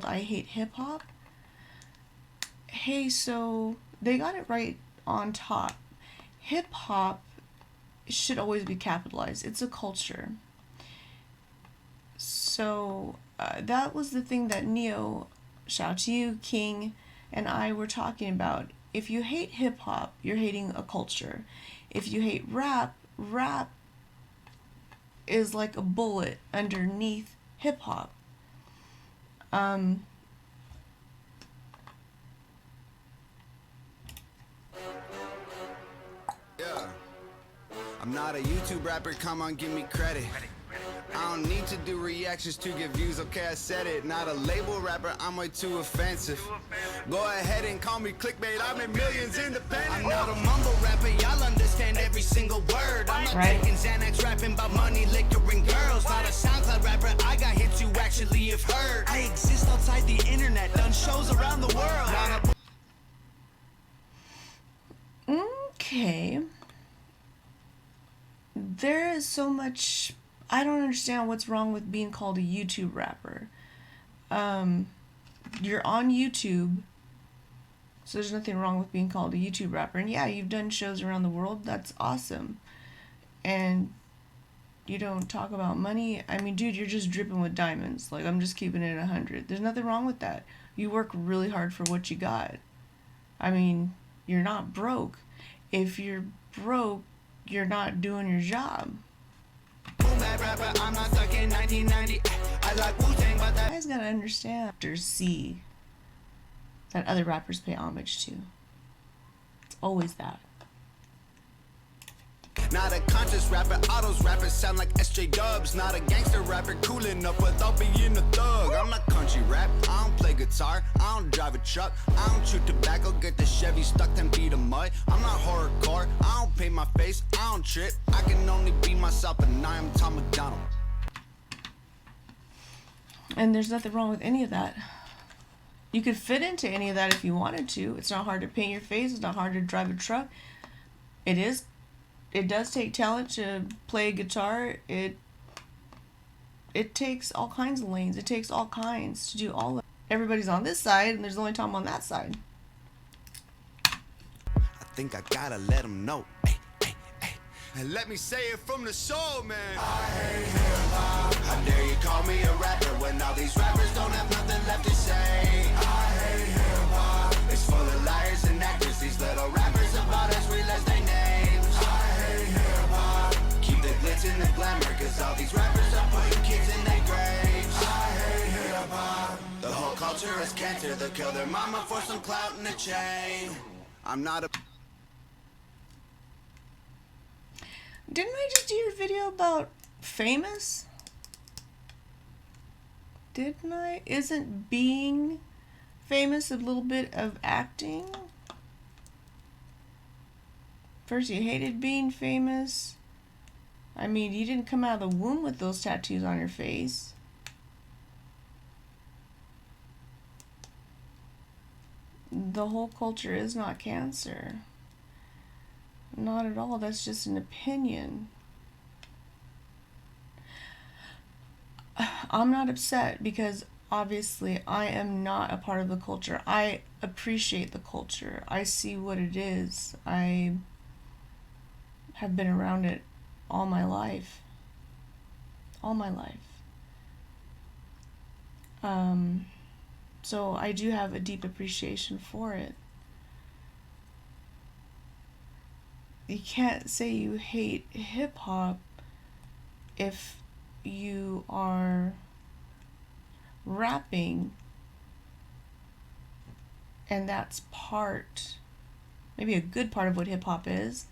I hate hip-hop. Hey, so they got it right on top. Hip-hop should always be capitalized. It's a culture. So that was the thing that Neo, shout out to you, King, and I were talking about. If you hate hip-hop, you're hating a culture. If you hate rap, rap is like a bullet underneath hip-hop. Yeah. I'm not a YouTube rapper, come on, give me credit. I don't need to do reactions to get views, okay, I said it. Not a label rapper, I'm way too offensive. Go ahead and call me clickbait, I'm in millions independent. I'm not a mumble rapper, y'all understand every single word. I'm not taking Xanax, rapping about money, liquor, and girls. Not a SoundCloud rapper, I got hits you actually have heard. I exist outside the internet, done shows around the world. Okay. There is so much... I don't understand what's wrong with being called a YouTube rapper. You're on YouTube, so there's nothing wrong with being called a YouTube rapper. And yeah, you've done shows around the world. That's awesome. And you don't talk about money. I mean, dude, you're just dripping with diamonds. Like, I'm just keeping it 100. There's nothing wrong with that. You work really hard for what you got. I mean, you're not broke. If you're broke, you're not doing your job. I'm not stuck in 1990. I like Wu-Tang, but You guys gotta understand. Actors see that other rappers pay homage to. It's always that. Not a conscious rapper, all those rappers sound like SJ Dubs. Not a gangster rapper, cool enough without being a thug. I'm not country rap, I don't play guitar, I don't drive a truck, I don't chew tobacco, get the Chevy stuck 10 feet of mud. I'm not horrorcore, I don't paint my face, I don't trip, I can only be myself and I am Tom MacDonald. And there's nothing wrong with any of that. You could fit into any of that if you wanted to. It's not hard to paint your face, it's not hard to drive a truck. It does take talent to play a guitar. It takes all kinds of lanes. It takes all kinds to do all of it. Everybody's on this side, and there's only Tom on that side. I think I gotta let them know. And let me say it from the soul, man. I hate hip-hop. How dare you call me a rapper when all these rappers don't have nothing left to say? I hate hip-hop. It's full of liars and actors. These little rappers about as real as they names. In the glamour, cause all these rappers are putting kids in their graves. I hate hip-hop. The whole culture is cancer. They'll kill their mama for some clout in a chain. I'm not a... Didn't I just do your video about famous? Didn't I? Isn't being famous a little bit of acting? First you hated being famous. I mean, you didn't come out of the womb with those tattoos on your face. The whole culture is not cancer. Not at all. That's just an opinion. I'm not upset because obviously I am not a part of the culture. I appreciate the culture. I see what it is. I have been around it all my life. So I do have a deep appreciation for it. You can't say you hate hip-hop if you are rapping and that's part, maybe a good part of what hip-hop is.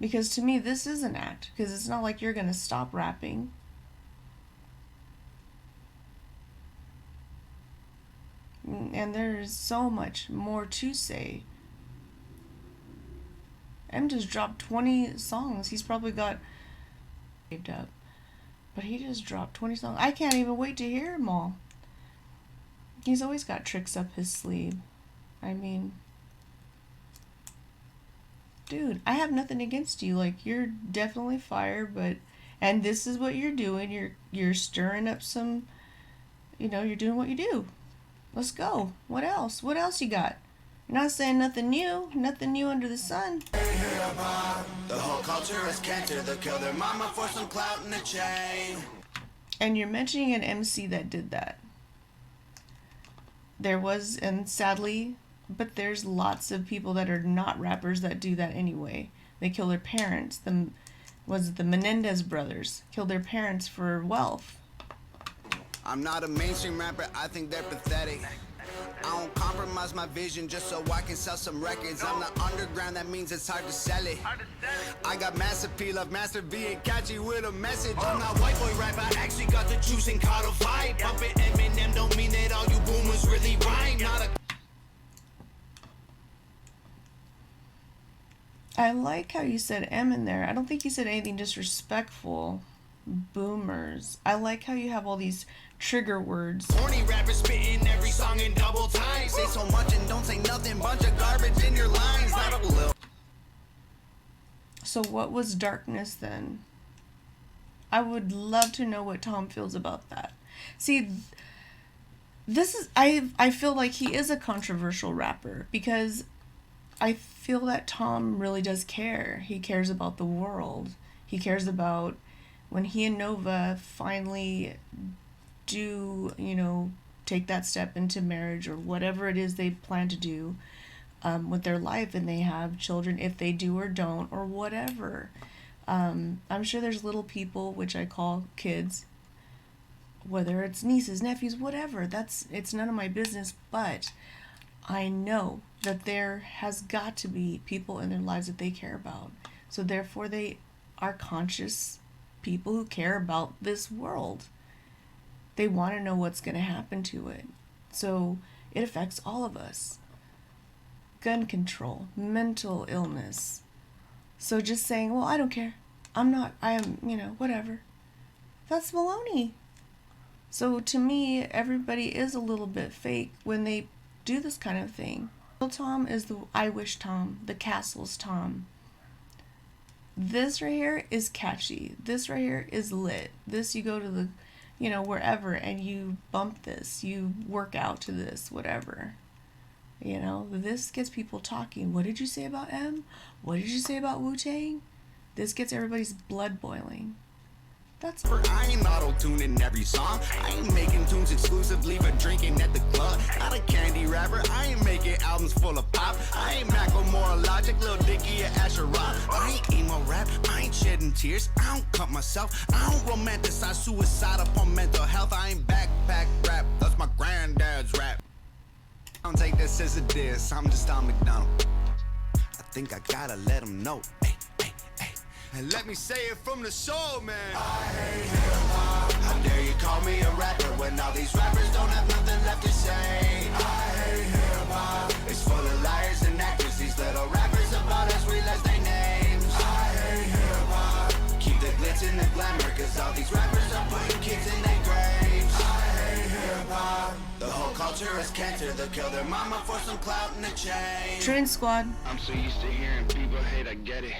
Because to me, this is an act. Because it's not like you're going to stop rapping. And there's so much more to say. M just dropped 20 songs. He's probably got saved up. But he just dropped 20 songs. I can't even wait to hear them all. He's always got tricks up his sleeve. I mean, dude, I have nothing against you. Like, you're definitely fire, but and this is what you're doing. You're stirring up some, you're doing what you do. Let's go. What else? What else you got? You're not saying nothing new under the sun. The whole culture is cancer. They'll kill their mama for some clout in the chain. And you're mentioning an MC that did that. There was, and sadly, but there's lots of people that are not rappers that do that anyway. They kill their parents. Was it the Menendez brothers? Killed their parents for wealth. I'm not a mainstream rapper, I think they're pathetic. I don't compromise my vision just so I can sell some records. I'm not underground, that means it's hard to sell it. I got mass appeal of Master V and catchy with a message. I'm not white boy rap, I actually got the juice and caught a vibe. Bumping Eminem don't mean that all you boomers really rhyme. I like how you said M in there. I don't think you said anything disrespectful. Boomers. I like how you have all these trigger words. Horny rappers spitting every song in double time. Say so much and don't say nothing. Bunch of garbage in your lines. Not a little. So what was darkness then? I would love to know what Tom feels about that. See, this is I feel like he is a controversial rapper because I feel that Tom really does care. He cares about the world. He cares about when he and Nova finally do, take that step into marriage or whatever it is they plan to do with their life, and they have children, if they do or don't or whatever. I'm sure there's little people, which I call kids, whether it's nieces, nephews, whatever. It's none of my business, but I know that there has got to be people in their lives that they care about. So therefore they are conscious people who care about this world. They want to know what's going to happen to it. So it affects all of us. Gun control, mental illness. So just saying, well, I don't care. I am, whatever. That's baloney. So to me, everybody is a little bit fake when they do this kind of thing. Tom is the I Wish Tom, the Castles Tom. This right here is catchy. This right here is lit. This, you go to the, wherever, and you bump this. You work out to this, whatever. This gets people talking. What did you say about M? What did you say about Wu-Tang? This gets everybody's blood boiling. That's I ain't auto-tuning every song. I ain't making tunes exclusively for drinking at the club. Not a candy rapper. I ain't making albums full of pop. I ain't Macklemore, Logic, Lil Dicky, or Asher Rock. I ain't emo rap. I ain't shedding tears. I don't cut myself. I don't romanticize suicide upon mental health. I ain't backpack rap. That's my granddad's rap. I don't take this as a diss. I'm just on MacDonald. I think I gotta let him know. Hey, hey, hey. And let me say it from the soul, man. I hate hip-hop. How dare you call me a rapper when all these rappers don't have nothing left to say? I hate hip-hop. It's full of liars and actors. These little rappers about us realize their names. I hate hip-hop. Keep the glitz and the glamour, cause all these rappers are putting kids in their graves. I hate hip-hop. The whole culture is cancer. They'll kill their mama for some clout in the chain. Train Squad. I'm so used to hearing people hate, I get it.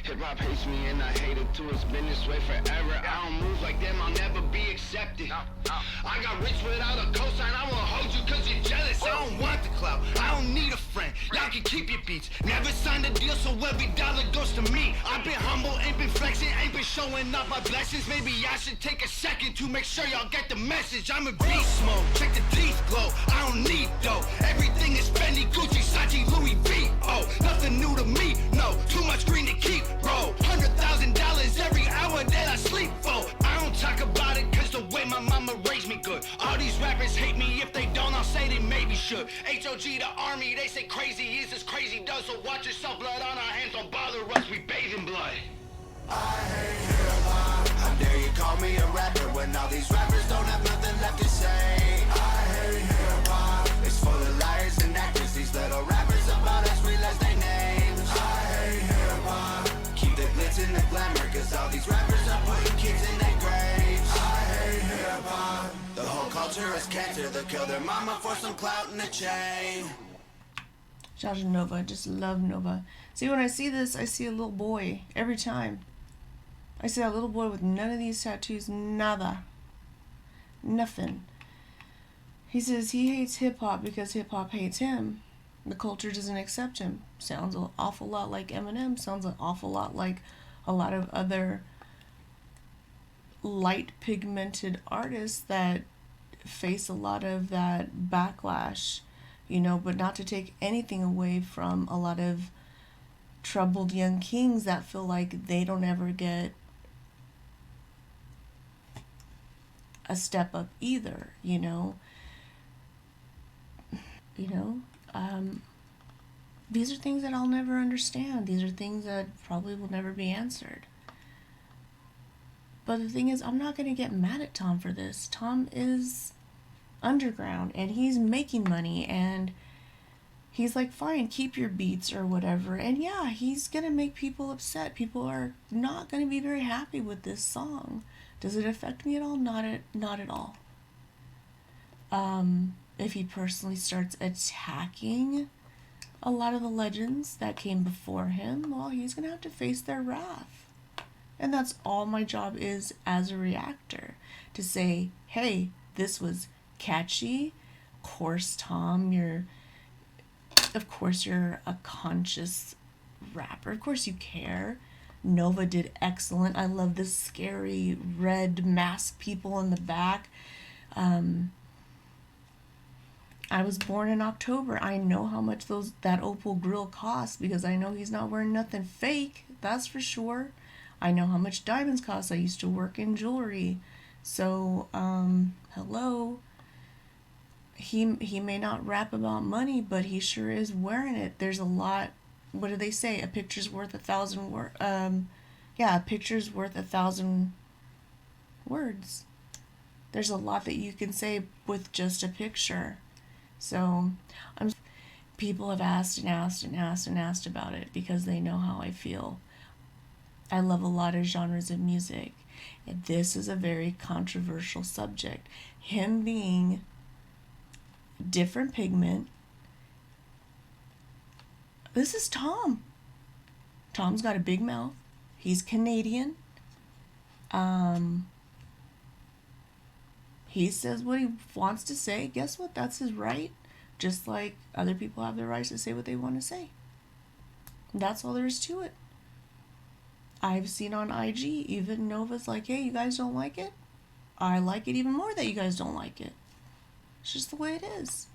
Hip-hop hates me and I hate it too. It's been this way forever. I don't move like them, I'll never be accepted. I got rich without a cosign. I won't hold you cause you're jealous. I don't want the clout, I don't need a friend. Y'all can keep your beats. Never signed a deal, so every dollar goes to me. I've been humble, ain't been flexing, ain't been showing off my blessings. Maybe I should take a second to make sure y'all get the message. I'm in beast mode, check the teeth glow. I don't need dough. Everything is Fendi, Gucci, Sachi, Louis V. Oh, nothing new to me, no. Too much green to keep, bro. $100,000 every hour that I sleep for. I don't talk about it cause the way my mama raised me good. All these rappers hate me, if they don't, I'll say they maybe should. HOG, the army, they say crazy is as crazy does. So watch yourself, blood on our hands, don't bother us, we bathe in blood. I hate hip-hop. How dare you call me a rapper when all these rappers don't have nothing left to say? I hate hip-hop. It's full of liars and actors. These little rappers about us realize their names. I hate hip-hop. Keep the glitz and the glamour, cause all these rappers are putting kids in their graves. I hate hip-hop. The whole culture is cancer. They'll kill their mama for some clout in the chain. Shout out to Nova. Just love Nova. See, when I see this, I see a little boy every time. I see that little boy with none of these tattoos, nada. Nothing. He says he hates hip-hop because hip-hop hates him. The culture doesn't accept him. Sounds an awful lot like Eminem. Sounds an awful lot like a lot of other light pigmented artists that face a lot of that backlash, but not to take anything away from a lot of troubled young kings that feel like they don't ever get a step up either, these are things that I'll never understand. These are things that probably will never be answered. But the thing is, I'm not going to get mad at Tom for this. Tom is underground and he's making money, and he's like, fine, keep your beats or whatever. And yeah, he's going to make people upset. People are not going to be very happy with this song. Does it affect me at all? Not at all. If he personally starts attacking a lot of the legends that came before him, well, he's going to have to face their wrath. And that's all my job is as a reactor. To say, hey, this was catchy. Of course, Tom, you're a conscious rapper. Of course you care. Nova did excellent. I love the scary red mask people in the back. I was born in October. I know how much that Opal grill costs because I know he's not wearing nothing fake. That's for sure. I know how much diamonds cost. I used to work in jewelry. So, hello. He may not rap about money, but he sure is wearing it. There's a lot. What do they say? A picture's worth 1,000 words. Yeah, a picture's worth 1,000 words. There's a lot that you can say with just a picture. So, people have asked and asked and asked and asked about it because they know how I feel. I love a lot of genres of music. And this is a very controversial subject. Him being different pigment. This is Tom. Tom's got a big mouth. He's Canadian. He says what he wants to say. Guess what? That's his right. Just like other people have the right to say what they want to say. That's all there is to it. I've seen on IG, even Nova's like, hey, you guys don't like it? I like it even more that you guys don't like it. It's just the way it is.